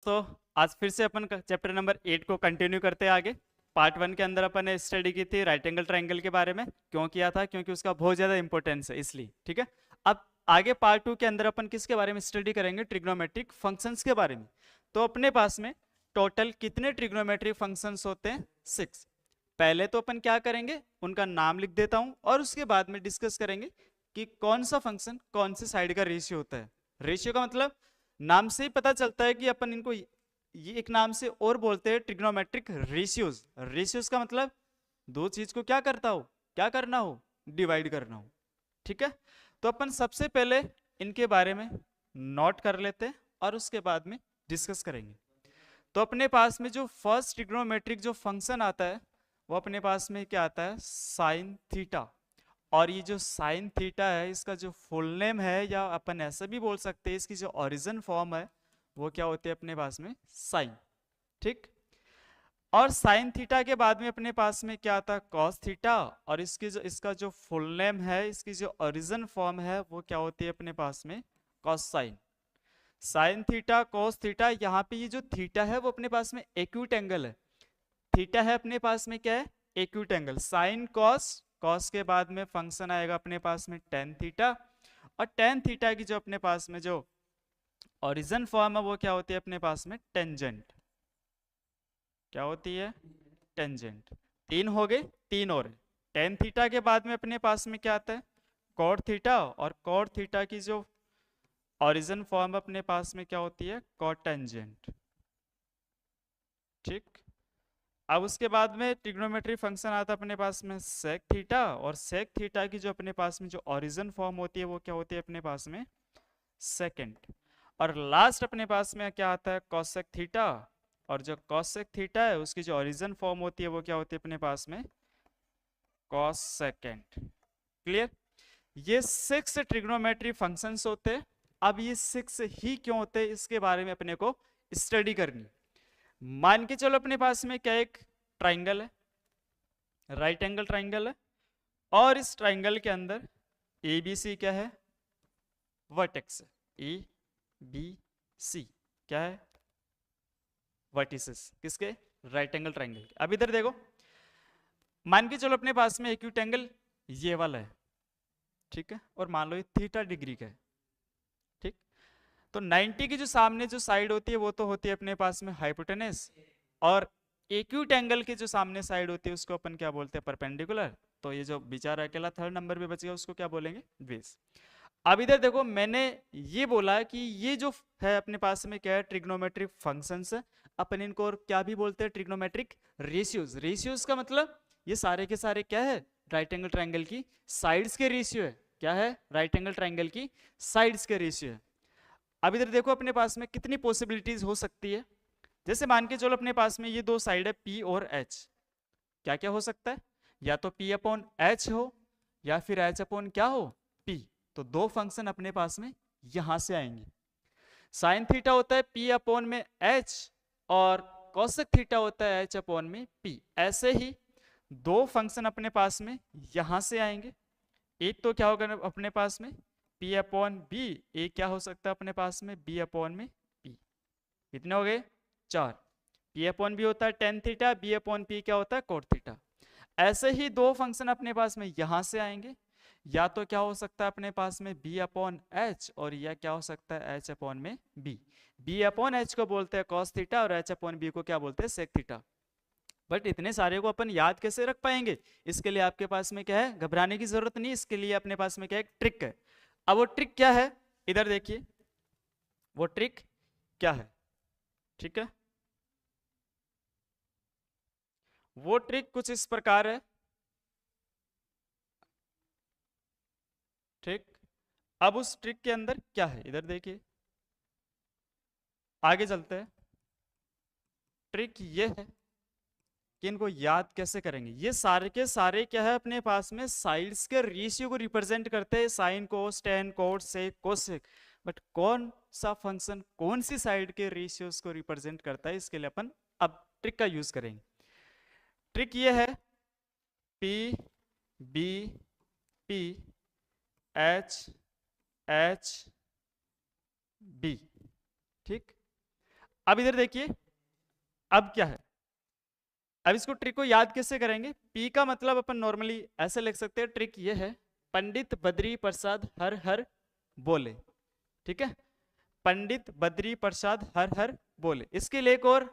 दोस्तों, आज फिर से अपन चैप्टर नंबर 8 को कंटिन्यू करते हैं आगे। पार्ट 1 के अंदर अपन ने स्टडी की थी राइट एंगल ट्रायंगल के बारे में। क्यों किया था? क्योंकि उसका बहुत ज़्यादा इंपॉर्टेंस है, इसलिए। ठीक है, अब आगे पार्ट 2 के अंदर अपन किसके बारे में स्टडी करेंगे? ट्रिग्नोमेट्रिक फंक्शंस के बारे में। तो अपने पास में टोटल कितने ट्रिग्नोमेट्रिक फंक्शंस होते हैं? 6। पहले तो अपन क्या करेंगे, उनका नाम लिख देता हूं और उसके बाद में डिस्कस करेंगे कि कौन सा फंक्शन कौन सी साइड का रेशियो होता है। रेशियो का मतलब नाम से ही पता चलता है कि अपन इनको ये एक नाम से और बोलते हैं ट्रिग्नोमेट्रिक रेशियोज। रेशियोज का मतलब दो चीज को क्या करता हो, क्या करना हो, डिवाइड करना हो। ठीक है, तो अपन सबसे पहले इनके बारे में नोट कर लेते हैं और उसके बाद में डिस्कस करेंगे। तो अपने पास में जो फर्स्ट ट्रिग्नोमेट्रिक जो फंक्शन आता है वो अपने पास में क्या आता है? Sine theta. और ये जो साइन थीटा है इसका जो फुल नेम है, या अपन ऐसा भी बोल सकते हैं इसकी जो ओरिजिन फॉर्म है वो क्या होती है अपने पास में? साइन। ठीक, और साइन थीटा के बाद में अपने पास में क्या आता है? Cos theta. और इसका जो फुल नेम है, इसकी जो ओरिजिन फॉर्म है वो क्या होती है अपने पास में? Cos sine. Sine theta, cos theta, यहाँ पे ये जो थीटा है वो अपने पास में एक्यूट एंगल है। थीटा है अपने पास में क्या है? Acute angle. Sine cos, cos के बाद में फंक्शन आएगा अपने पास में टेन थीटा। और टेन थीटा की जो अपने पास में जो ओरिजिन फॉर्म है वो क्या होती है अपने पास में? टेंजेंट। क्या होती है? टेंजेंट। तीन हो गए, तीन और। टेन थीटा के बाद में अपने पास में क्या आता है? Cot theta. और कॉट थीटा की जो ओरिजिन फॉर्म अपने पास में क्या होती है? Cotangent. ठीक, अब उसके बाद में ट्रिग्नोमेट्री फंक्शन आता है अपने पास में सेक थीटा। और सेक थीटा की जो अपने पास में जो ओरिजिन फॉर्म होती है वो क्या होती है अपने पास में? सेकेंड। और लास्ट अपने पास में क्या आता है? Cosec theta. और जो कॉसेक थीटा है उसकी जो ओरिजिन फॉर्म होती है वो क्या होती है अपने पास में? Cos second. क्लियर? ये 6 ट्रिग्नोमेट्री फंक्शंस होते हैं। अब ये 6 ही क्यों होते हैं इसके बारे में अपने को स्टडी करनी। मान के चलो अपने पास में क्या एक ट्राइंगल है, राइट एंगल ट्राइंगल है, और इस ट्राइंगल के अंदर ए बी सी क्या है? वर्टेक्स है। ए बी सी क्या है? वर्टिसेस किसके? राइट एंगल ट्राइंगल के। अब इधर देखो, मान के चलो अपने पास में एक्यूट एंगल ये वाला है। ठीक है, और मान लो ये थीटा डिग्री का है। ठीक, तो 90 की जो सामने जो साइड होती है वो तो होती है अपने पास में हाइपोटेनस, और एक्यूट एंगल की जो सामने साइड होती है उसको अपन क्या बोलते हैं? परपेंडिकुलर। तो ये जो बेचारा अकेला थर्ड नंबर पे बच गया उसको क्या बोलेंगे? बेस। अब इधर देखो, मैंने ये बोला कि ये जो है अपने पास में क्या है? ट्रिग्नोमेट्रिक फंक्शंस है। अपन इनको और क्या भी बोलते हैं? Trigonometric ratios. रेशियोज का मतलब ये सारे के सारे क्या है? राइट एंगल ट्राइंगल की साइड्स के रेशियो है। क्या है? राइट एंगल ट्राइंगल की साइड्स के रेशियो है। अब इधर देखो अपने पास में कितनी पॉसिबिलिटीज हो सकती है। जैसे मान के चलो अपने पास में ये दो साइड है P और H। क्या क्या हो सकता है? या तो P अपॉन H हो, या फिर H अपॉन क्या हो? P। तो दो फंक्शन अपने पास में यहां से आएंगे। साइन थीटा होता है P अपॉन में H, और कॉसेक थीटा होता है H अपॉन में P। ऐसे ही दो फंक्शन अपने पास में यहां से आएंगे। एक तो क्या होगा अपने पास में? P upon B। एक क्या हो सकता है अपने पास में? B अपॉन में P। कितने हो गए? 4। P अपॉन B होता है tan theta, B upon P क्या होता है? Cot theta. ऐसे ही दो फंक्शन अपने पास में यहां से आएंगे। या तो क्या हो सकता है अपने पास में? B अपॉन H, और या क्या हो सकता है? H अपॉन में B। B अपॉन H को बोलते हैं कॉस थीटा, और H अपॉन B को क्या बोलते हैं? Sec theta. बट इतने सारे को अपन याद कैसे रख पाएंगे? इसके लिए आपके पास में क्या है? घबराने की जरूरत नहीं। इसके लिए अपने पास में क्या है? एक ट्रिक है। अब वो ट्रिक क्या है? इधर देखिए, वो ट्रिक क्या है? ठीक है, वो ट्रिक कुछ इस प्रकार है। ठीक, अब उस ट्रिक के अंदर क्या है इधर देखिए, आगे चलते हैं। ट्रिक ये है कि इनको याद कैसे करेंगे। ये सारे के सारे क्या है अपने पास में? साइड्स के रेशियो को रिप्रेजेंट करते हैं। Sine, cos, tan, cot, sec, cosec. But कौन सा फंक्शन कौन सी साइड के रेशियोज को रिप्रेजेंट करता है, इसके लिए अपन अब ट्रिक का यूज करेंगे। ट्रिक ये है P B P H H B। ठीक, अब इधर देखिए, अब क्या है, अब इसको ट्रिक को याद कैसे करेंगे। पी का मतलब अपन नॉर्मली ऐसे लिख सकते हैं, ट्रिक ये है, पंडित बद्री प्रसाद हर हर बोले, ठीक है, पंडित बद्री प्रसाद हर हर बोले। इसके लिए एक और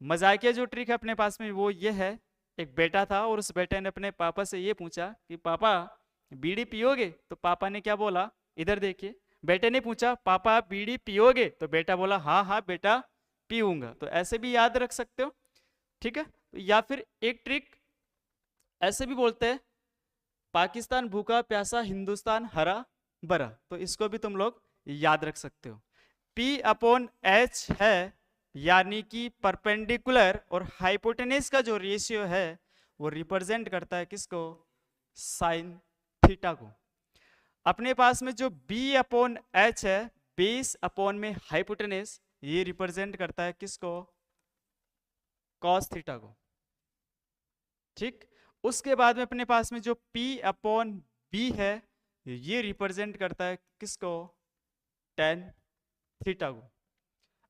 मजाकिया जो ट्रिक है अपने पास में वो ये है, एक बेटा था और उस बेटे ने अपने पापा से ये पूछा कि पापा बीड़ी पियोगे, तो पापा ने क्या बोला, इधर देखिए, बेटे ने पूछा पापा आप बीड़ी पियोगे, तो बेटा बोला हाँ हाँ बेटा पीऊंगा। तो ऐसे भी याद रख सकते हो, ठीक है। या फिर एक ट्रिक ऐसे भी बोलते हैं, पाकिस्तान भूखा प्यासा हिंदुस्तान हरा भरा, तो इसको भी तुम लोग याद रख सकते हो। P अपॉन एच है, यानी कि परपेंडिकुलर और हाइपोटेनस का जो रेशियो है वो रिप्रेजेंट करता है किसको, साइन थीटा को। अपने पास में जो B अपॉन एच है, बेस अपॉन में हाइपोटेनस, ये रिप्रेजेंट करता है किसको, कॉस थीटा को, ठीक। उसके बाद में अपने पास में जो P अपॉन बी है, ये रिप्रेजेंट करता है किसको, टेन थीटा को।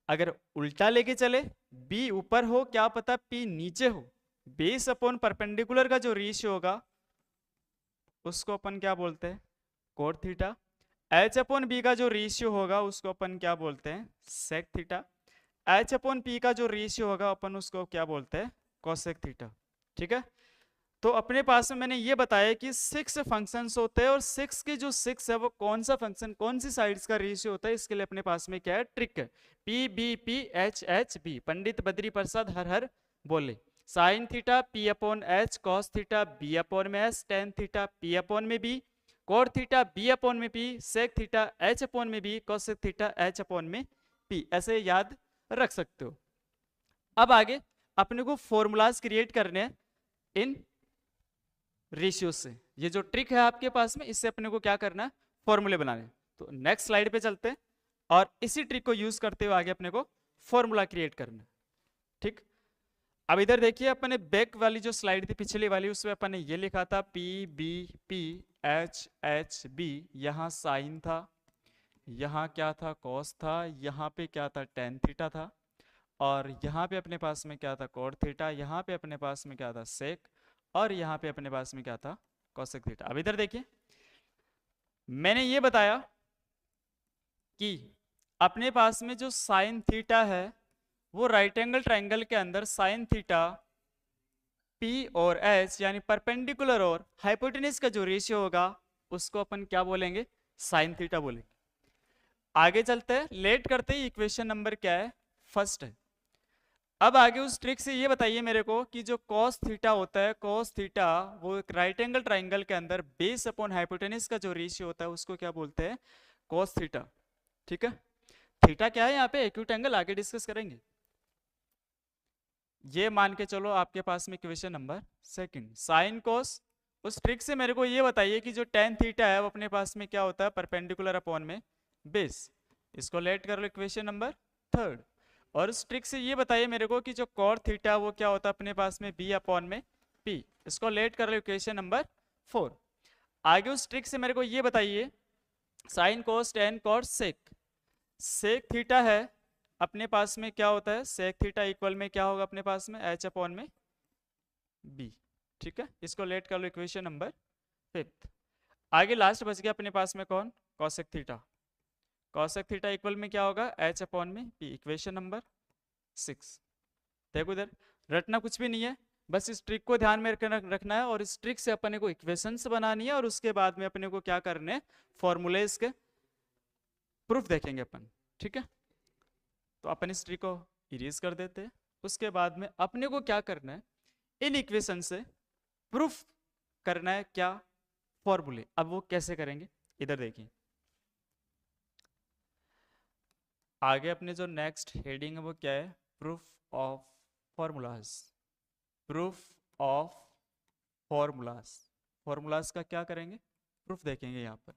अगर उल्टा लेके चले, B ऊपर हो क्या पता P नीचे हो, बेस अपॉन परपेंडिकुलर का जो रेशियो होगा उसको अपन क्या बोलते हैं, cot theta. H upon B का जो रेशियो होगा उसको अपन क्या बोलते हैं, sec theta. H upon P का जो रेशियो होगा अपन उसको क्या बोलते हैं, कोसेक थीटा, ठीक है। तो अपने पास में मैंने ये बताया कि 6 फंक्शंस होते हैं और 6 के जो 6 है वो कौन सा फंक्शन कौन सी साइड्स का रेशियो होता है, इसके लिए अपने पास में क्या है, ट्रिक है। P B P H H B, Pandit Badri Prasad हर हर बोले, sine theta P upon H, cos theta B upon में S, tan theta P upon में B, cot theta B upon में P, sec theta H upon में B, cosec theta H upon में P, ऐसे याद रख सकते हो। अब आगे अपने को फॉर्मूलाज क्रिएट करने हैं इन रेशियो से। ये जो ट्रिक है आपके पास में, इससे अपने को क्या करना है, फॉर्मूले बनाने। तो नेक्स्ट स्लाइड पे चलते हैं और इसी ट्रिक को यूज करते हुए आगे अपने को फॉर्मूला क्रिएट करना है, ठीक। अब इधर देखिए, अपने बैक वाली जो स्लाइड थी पिछली वाली, उसमें अपन ने ये लिखा था P B P H H B, यहाँ साइन था, यहाँ क्या था, कॉस था, यहाँ पे क्या था, टेन थीटा था, और यहाँ पे अपने पास में क्या था, कोट थीटा, यहाँ पे अपने पास में क्या था, सेक, और यहाँ पे अपने पास में क्या था, कोसेक थीटा। अब इधर देखिए, मैंने ये बताया कि अपने पास में जो साइन थीटा है वो राइट एंगल ट्रायंगल के अंदर साइन थीटा P और H यानी परपेंडिकुलर और हाइपोटेनस का जो रेशियो होगा उसको अपन क्या बोलेंगे, साइन थीटा बोलेंगे। आगे चलते हैं, लेट करते ही इक्वेशन नंबर क्या है, फर्स्ट है। अब आगे उस ट्रिक से ये बताइए मेरे को कि जो cos थीटा होता है, cos थीटा वो एक राइट एंगल ट्रायंगल के अंदर बेस अपॉन हाइपोटेनस का जो रेशियो होता है उसको क्या बोलते हैं, cos थीटा, ठीक है। थीटा क्या है यहाँ पे, एक्यूट एंगल, आगे डिस्कस करेंगे। ये मान के चलो आपके पास में equation number second, sine cos. उस ट्रिक से मेरे को ये बताइए कि जो टेन थीटा है वो अपने पास में क्या होता है, परपेंडिकुलर अपॉन में बेस, इसको लेट कर लो इक्वेशन नंबर थर्ड। और उस ट्रिक से ये बताइए मेरे को कि जो कॉट थीटा वो क्या होता है अपने पास में बी अपॉन में पी, इसको लेट कर लो इक्वेशन नंबर फोर। आगे उस ट्रिक से मेरे को ये बताइए sine cos tan cot sec, sec theta है अपने पास में क्या होता है, सेक थीटा इक्वल में क्या होगा अपने पास में, एच अपॉन में बी, ठीक है। इसको लेट कर लो इक्वेशन नंबर फिफ्थ। आगे लास्ट बच गया अपने पास में कौन, cosec theta, cosec theta equal में क्या होगा, एच अपॉन में पी, इक्वेशन नंबर सिक्स। देखो इधर रटना कुछ भी नहीं है, बस इस ट्रिक को ध्यान में रखना है और इस ट्रिक से अपने को इक्वेशंस बनानी है और उसके बाद में अपने को क्या करने हैं, फॉर्मूलेस के प्रूफ देखेंगे अपन, ठीक है। तो अपन इस ट्रिक को इरेज कर देते हैं, उसके बाद में अपने को क्या करना है, इन इक्वेशन से प्रूफ करना है क्या, फॉर्मूले। अब वो कैसे करेंगे, इधर देखिए आगे अपने जो नेक्स्ट हेडिंग है वो क्या है, proof of formulas, proof of formulas. Formulas का क्या करेंगे, प्रूफ देखेंगे यहाँ पर।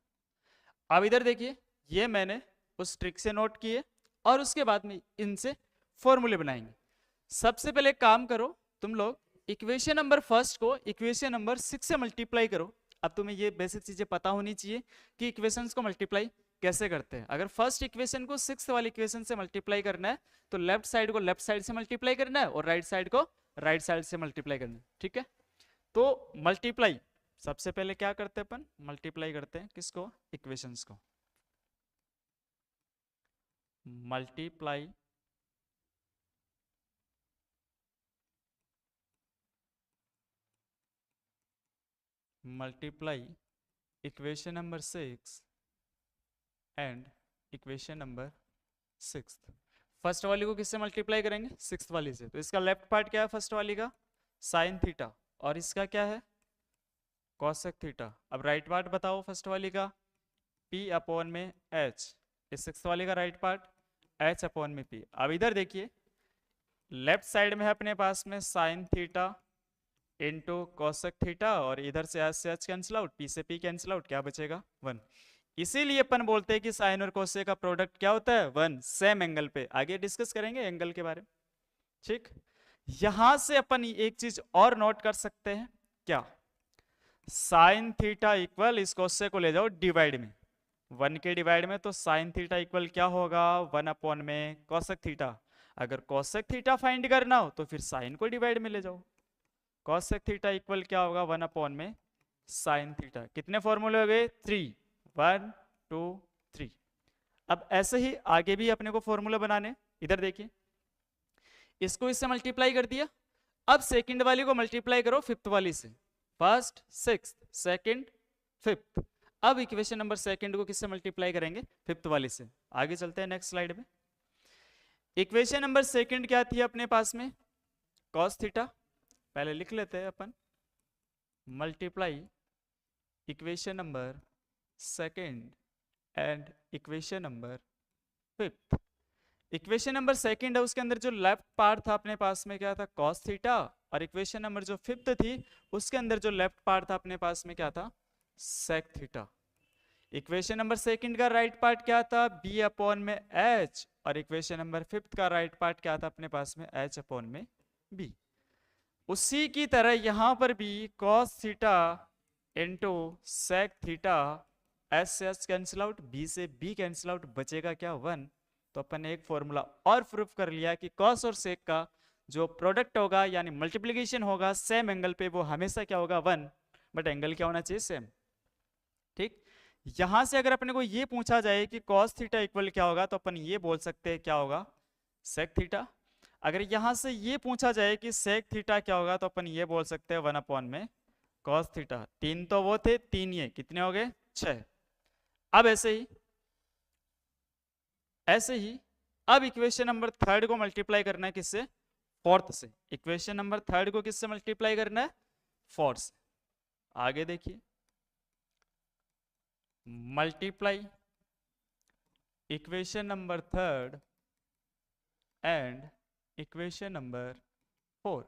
अब इधर देखिए, ये मैंने उस ट्रिक से नोट किए और उसके बाद में इनसे फॉर्मूले बनाएंगे। सबसे पहले काम करो तुम लोग, इक्वेशन नंबर फर्स्ट को इक्वेशन नंबर 6 से मल्टीप्लाई करो। अब तुम्हें ये बेसिक चीजें पता होनी चाहिए कि इक्वेशंस को मल्टीप्लाई कैसे करते हैं, अगर फर्स्ट इक्वेशन को सिक्स्थ वाली इक्वेशन से मल्टीप्लाई करना है तो लेफ्ट साइड को लेफ्ट साइड से मल्टीप्लाई करना है और राइट साइड को राइट साइड से मल्टीप्लाई करना है, ठीक है। तो मल्टीप्लाई सबसे पहले क्या करते हैं अपन, मल्टीप्लाई करते हैं किसको, इक्वेशंस को। Multiply equation number 6 and equation number 6। First वाली को किससे मल्टीप्लाई करेंगे, सिक्स्थ वाली से। तो इसका लेफ्ट पार्ट क्या है फर्स्ट वाली का, साइन थीटा, और इसका क्या है, कॉसेक थीटा। अब राइट पार्ट बताओ फर्स्ट वाली का, p अपॉन में h, इस सिक्स्थ वाली का राइट पार्ट h अपॉन में p। अब इधर देखिए लेफ्ट साइड में है अपने पास में sine theta into cosec theta, और इधर से h कैंसिल आउट, p से p कैंसिल आउट, क्या बचेगा 1। इसीलिए अपन बोलते हैं कि साइन और कोसेक का प्रोडक्ट क्या होता है 1, सेम एंगल पे। आगे डिस्कस करेंगे एंगल के बारे में, ठीक। यहां से अपन एक चीज और नोट कर सकते हैं, क्या, साइन थीटा इक्वल, इस कोसेक को ले जाओ डिवाइड में, 1 के डिवाइड में, तो साइन थीटा इक्वल क्या होगा 1 अपॉन में कोसेक थीटा। अगर कोसेक थीटा फाइंड करना हो तो फिर साइन को डिवाइड में ले जाओ, कोसेक थीटा इक्वल क्या होगा 1 अपॉन में साइन थीटा। कितने फॉर्मूले हो गए 3, 1 2 3। अब ऐसे ही आगे भी अपने को फॉर्मूला बनाने, इधर देखिए इसको इससे मल्टीप्लाई कर दिया, अब सेकंड वाली को मल्टीप्लाई करो फिफ्थ वाली से, फर्स्ट सिक्स्थ सेकंड फिफ्थ। अब इक्वेशन नंबर सेकंड को किससे मल्टीप्लाई करेंगे, फिफ्थ वाली से। आगे चलते हैं नेक्स्ट स्लाइड में। इक्वेशन नंबर सेकंड क्या थी अपने पास में, कॉस थीटा, पहले लिख लेते हैं अपन, multiply equation number second and equation number fifth. Equation number second है उसके अंदर जो लेफ्ट पार्ट था अपने पास में क्या था कॉस थीटा, और इक्वेशन नंबर जो फिफ्थ थी उसके अंदर जो लेफ्ट पार्ट था अपने पास में क्या था sec theta. Equation number second का राइट पार्ट क्या था b अपॉन में h, और इक्वेशन नंबर फिफ्थ का राइट पार्ट क्या था अपने पास में h अपॉन में b। उसी की तरह यहां पर भी cos theta into sec theta, s से h कैंसिल आउट, b से b कैंसिल आउट, बचेगा क्या 1। तो अपन ने एक फॉर्मूला और प्रूफ कर लिया कि cos और sec का जो प्रोडक्ट होगा यानी मल्टीप्लिकेशन होगा सेम एंगल पे, वो हमेशा क्या होगा 1, बट एंगल क्या होना चाहिए सेम, ठीक। यहां से अगर अपने को ये पूछा जाए कि cos थीटा इक्वल क्या होगा तो अपन ये बोल सकते हैं क्या होगा sec थीटा। अगर यहां से ये पूछा जाए कि sec थीटा क्या होगा तो अपन ये बोल सकते हैं 1 अपॉन में cos थीटा। 3 तो वो थे, 3 ये कितने हो गए 6। अब ऐसे ही अब इक्वेशन नंबर थर्ड को मल्टीप्लाई करना है किससे, फोर्थ से। इक्वेशन नंबर थर्ड को किससे मल्टीप्लाई करना है, फोर्थ से। आगे देखिए multiply equation number third and equation number 4।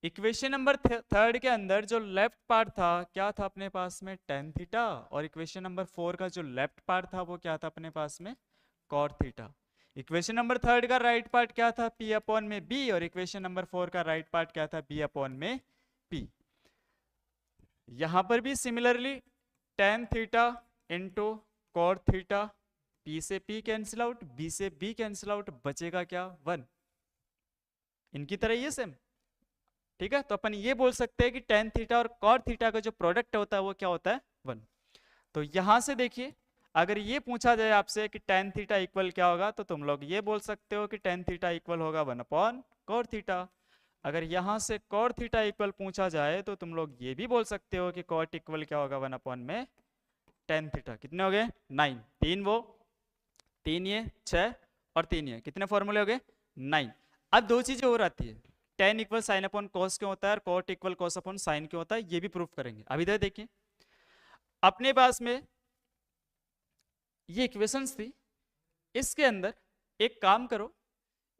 Equation number third के अंदर जो लेफ्ट पार्ट था क्या था अपने पास में tan थीटा, और इक्वेशन नंबर 4 का जो लेफ्ट पार्ट था वो क्या था अपने पास में cot theta. Equation number third का राइट पार्ट क्या था p अपॉन में b, और इक्वेशन नंबर 4 का राइट पार्ट क्या था b अपॉन में p। यहां पर भी similarly tan theta into cot theta, p से p कैंसिल आउट, b से b कैंसिल आउट, बचेगा क्या 1। इनकी तरह ये सेम, ठीक है। तो अपन ये बोल सकते हैं कि tan थीटा और cot थीटा का जो प्रोडक्ट होता है वो क्या होता है 1। तो यहां से देखिए अगर ये पूछा जाए आपसे कि tan थीटा इक्वल क्या होगा तो तुम लोग ये बोल सकते हो कि tan थीटा इक्वल होगा 1 अपॉन cot थीटा। अगर यहां से cot थीटा इक्वल पूछा जाए तो तुम लोग ये भी बोल सकते हो कि cot इक्वल क्या होगा 1 अपॉन में tan थीटा। कितने हो गए 9, 3 वो 3 ये 6 और 3 ये, कितने फॉर्मूले हो गए 9। अब दो चीजें और आती है, tan equal sine upon cos क्यों होता है और cot equal cos upon sine क्यों होता है, ये भी प्रूफ करेंगे। अब इधर देखिए अपने पास में ये इक्वेशंस थी, इसके अंदर एक काम करो,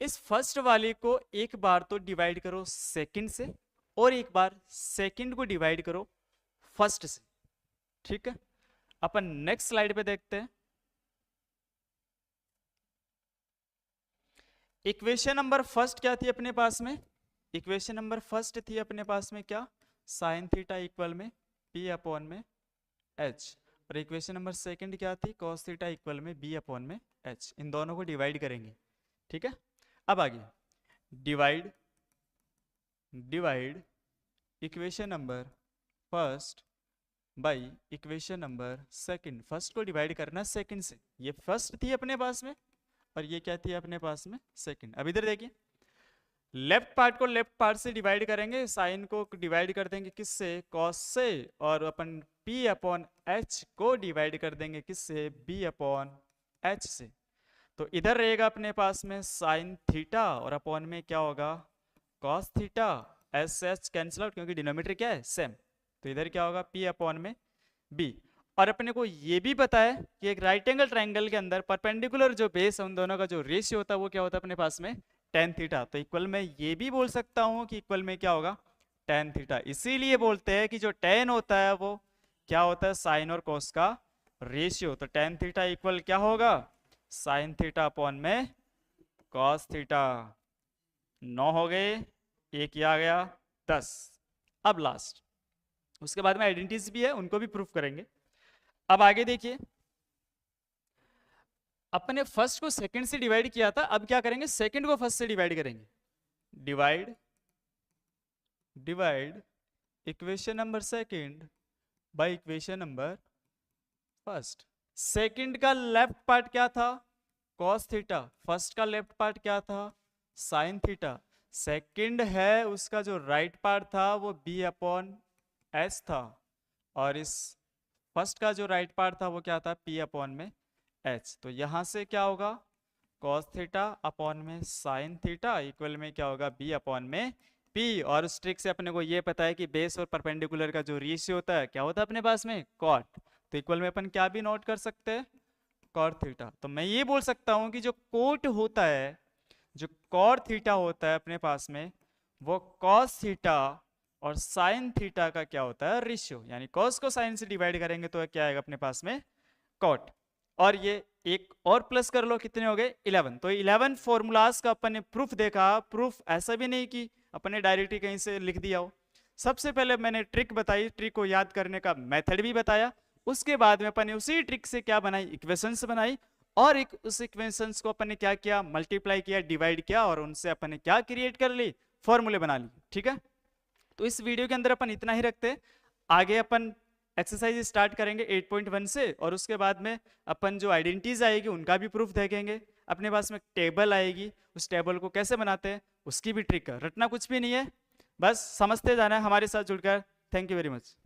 इस फर्स्ट वाले को एक बार तो डिवाइड करो सेकंड से और एक बार सेकंड को डिवाइड करो फर्स्ट से, ठीक है। अपन नेक्स्ट स्लाइड पे देखते हैं। इक्वेशन नंबर फर्स्ट क्या थी अपने पास में, इक्वेशन नंबर फर्स्ट थी अपने पास में क्या साइन थीटा इक्वल में p अपॉन में h, और इक्वेशन नंबर सेकंड क्या थी, cos थीटा इक्वल में b अपॉन में h, इन दोनों को डिवाइड करेंगे, ठीक है। अब आगे divide equation number first by equation number second. First को डिवाइड करना सेकंड से, ये फर्स्ट थी अपने पास में और ये क्या थी अपने पास में, सेकंड। अब इधर देखिए, लेफ्ट पार्ट को लेफ्ट पार्ट से डिवाइड करेंगे, साइन को डिवाइड कर देंगे किससे, कॉस से, और अपन p अपॉन h को डिवाइड कर देंगे किससे, b अपॉन h से। तो इधर रहेगा अपने पास में साइन थीटा और अपॉन में क्या होगा, cos theta. S H cancel out क्योंकि डिनोमिनेटर क्या है, सेम। तो इधर क्या होगा, p अपॉन में b। और अपने को ये भी पता है कि एक राइट एंगल ट्राइंगल के अंदर परपेंडिकुलर जो बेस है उन दोनों का जो रेशियो होता है वो क्या होता है अपने पास में, tan थीटा। तो इक्वल में ये भी बोल सकता हूं कि इक्वल में क्या होगा, tan थीटा। इसीलिए बोलते हैं कि जो tan होता है वो क्या होता है, साइन और कॉस का रेशियो। तो tan थीटा इक्वल क्या होगा, साइन थीटा अपॉन में कॉस थीटा। 9 हो गए, एक ये आ गया 10। अब लास्ट, उसके बाद में आइडेंटिटीज भी है, उनको भी प्रूफ करेंगे। अब आगे देखिए, अपने फर्स्ट को सेकंड से डिवाइड किया था, अब क्या करेंगे, सेकंड को फर्स्ट से डिवाइड करेंगे। Divide equation number second by equation number first. Second का लेफ्ट पार्ट क्या था, कॉस थीटा। फर्स्ट का लेफ्ट पार्ट क्या था, साइन थीटा। सेकंड है उसका जो राइट पार्ट था वो b अपॉन एच था, और इस फर्स्ट का जो राइट पार्ट था वो क्या था, p अपॉन में h। तो यहां से क्या होगा, cos थीटा अपॉन में sin थीटा इक्वल में क्या होगा, b अपॉन में p। और उस ट्रिक से अपने को ये पता है कि बेस और परपेंडिकुलर का जो रेशियो होता है क्या होता है अपने पास में, cot। तो इक्वल में अपन क्या भी नोट कर सकते हैं, cot थीटा। तो मैं ये बोल सकता हूं कि जो कोट होता है, जो cot थीटा होता है अपने पास में, वो cos थीटा और साइन थीटा का क्या होता है, रेशियो। यानी cos को साइन से डिवाइड करेंगे तो क्या आएगा अपने पास में, cot। और ये एक और प्लस कर लो, कितने हो गए, 11। तो 11 फॉर्मूलाज का अपन ने प्रूफ देखा। प्रूफ ऐसा भी नहीं कि अपन ने डायरेक्टली कहीं से लिख दिया हो, सबसे पहले मैंने ट्रिक बताई, ट्रिक को याद करने का मेथड भी बताया। उसके बाद में अपन ने उसी ट्रिक से क्या बनाई, इक्वेशंस बनाई। और एक उस इक्वेशंस को अपन ने क्या किया, मल्टीप्लाई किया, डिवाइड किया, और उनसे अपन ने क्या क्रिएट कर ली, फॉर्मूले बना ली। ठीक है, तो इस वीडियो के अंदर अपन इतना ही रखते। आगे अपन एक्सरसाइज स्टार्ट करेंगे 8.1 से, और उसके बाद में अपन जो आइडेंटिटीज आएगी उनका भी प्रूफ देखेंगे। अपने पास में टेबल आएगी, उस टेबल को कैसे बनाते हैं उसकी भी ट्रिक है। रटना कुछ भी नहीं है, बस समझते जाना है हमारे साथ जुड़कर। Thank you very much.